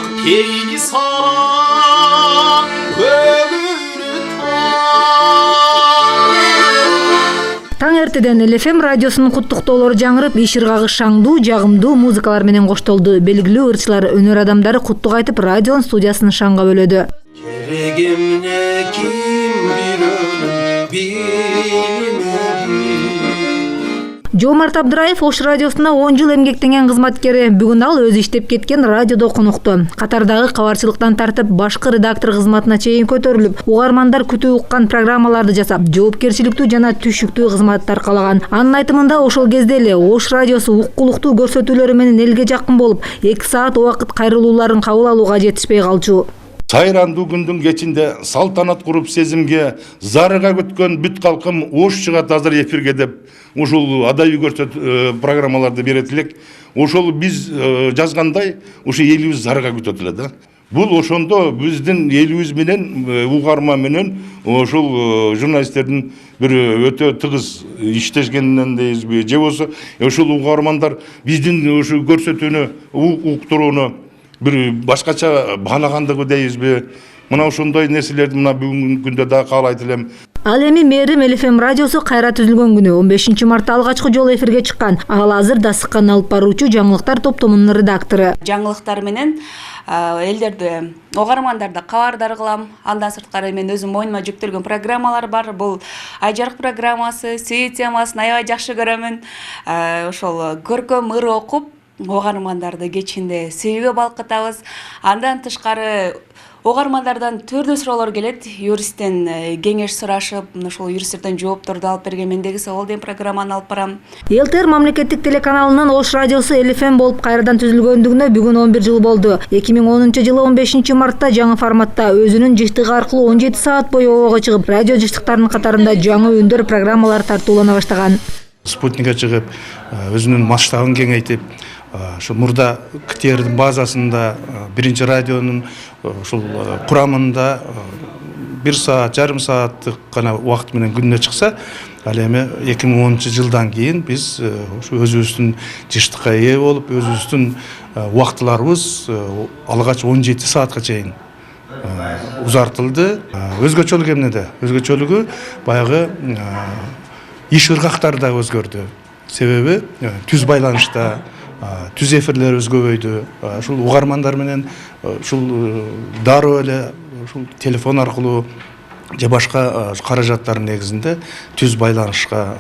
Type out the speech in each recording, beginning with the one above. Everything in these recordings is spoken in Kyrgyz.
ақ пейілі сараң көгілі Таң эртеден ЛФМ радиосунун куттуктоолору жаңырып, иш ыргагы шаңдуу, жагымдуу музыкалар менен коштолду. Белгилүү ырчылар, өнөр адамдары куттук айтып, радионун студиясын шаңга бөлөдү. Керегимне ким Жомарт Абдыраев Ош радиосуна 10 жыл эмгектенген кызматкери. Бүгүн ал өзү иштеп кеткен радиодо конукту. Катардагы кабарчылыктан тартып, башкы редактор кызматына чейин көтөрүлүп, угармандар күтүү уккан программаларды жасап, жоопкерчиликтүү жана түшүктүү кызматты аркалаган. Анын айтымында ошол кезде эле Ош радиосу уккулуктуу көрсөтүүлөрү менен элге жакын болуп, 2 саат убакыт кайрылууларын кабыл алууга жетишпей калчу. Сайрандуу күндүн кечинде салтанат куруп сезимге зарыга күткөн бүт калкым Ош чыгат азыр эфирге деп ушул адайы көрсөт программаларды берет элек. Ошол биз жазгандай ушу элибиз зарыга күтөт эле да. Бул ошондо биздин элибиз менен угарма менен ошол журналисттердин бир өтө тыгыз иштешкенинен дейбизби, же болсо ошол угармандар биздин ушу көрсөтүүнү уктурууну bir başkaça bağlagandыгы дейбизби. Мына ошондой нерселерди мына бүгүнкү күндө да каалайт элем. Ал эми мээрим ЛФМ радиосу кайра түзүлгөн күнү 15 мартта алгачкы жолу эфирге чыккан. Ал азыр дастыккан алып баруучу жаңылыктар топтомунун редактору. Жаңылыктар менен элдерди, угармандарды кабардар кылам. Андан сырткары мен өзүм мойнума жүктөлгөн программалар бар. Бул Айжарык программасы, Сүйүт темасын аябай жакшы көрөмүн. Ошол көркөм ыр окуп, угармандарды кечинде сүйүүгө балкытабыз. Андан тышкары угармандардан түрдүү суроолор келет. Юристтен кеңеш сурашып, ошол юристтерден жоопторду алып берген мендеги Сабыл деген программаны алып барам. ЛТР мамлекеттик телеканалынын Ош радиосу ЛФМ болуп кайрадан түзүлгөндүгүнө бүгүн 11 жыл болду. 2010 жылы 15 мартта жаңы форматта өзүнүн жыштыгы аркылуу 17 саат бою оого чыгып, радио жыштыктарынын катарында жаңы үндөр программалар тартуулана баштаган. Спутникке чыгып, өзүнүн масштабын кеңейтип, ошо мурда КТРдин базасында биринчи радионун ушул курамында 1 саат, жарым сааттык гана убакыт менен күнүнө чыкса, ал эми 2010 жылдан кийин биз өзүбүздүн жыштыкка ээ болуп, өзүбүздүн убактыларыбыз алгач 17 саатка чейин узартылды. Өзгөчөлүгү эмнеде? Өзгөчөлүгү баягы иш ыргактар да өзгөрдү. Себеби түз байланышта түз эфирлер өзгөбөйдү. Ушул угармандар менен ушул дароо эле ушул телефон аркылуу же башка каражаттардын негизинде түз байланышка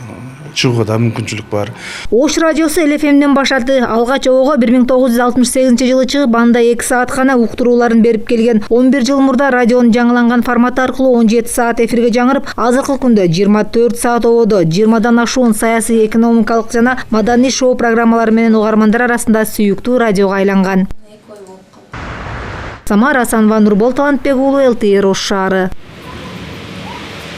чыгууга да мүмкүнчүлүк бар. Ош радиосу ЛФМден баштады. Алгач ого 1968 жылы чыгып, анда 2 саат гана уктурууларын берип келген. 11 жыл мурда радионун жаңыланган форматы аркылуу 17 саат эфирге жаңырып, азыркы күндө 24 саат ободо 20дан ашуун саясий, экономикалык жана маданий шоу программалары менен угармандар арасында сүйүктүү радиого айланган. Самара Асанова, Нурбол Талантбек уулу, ЛТР Ош шаары.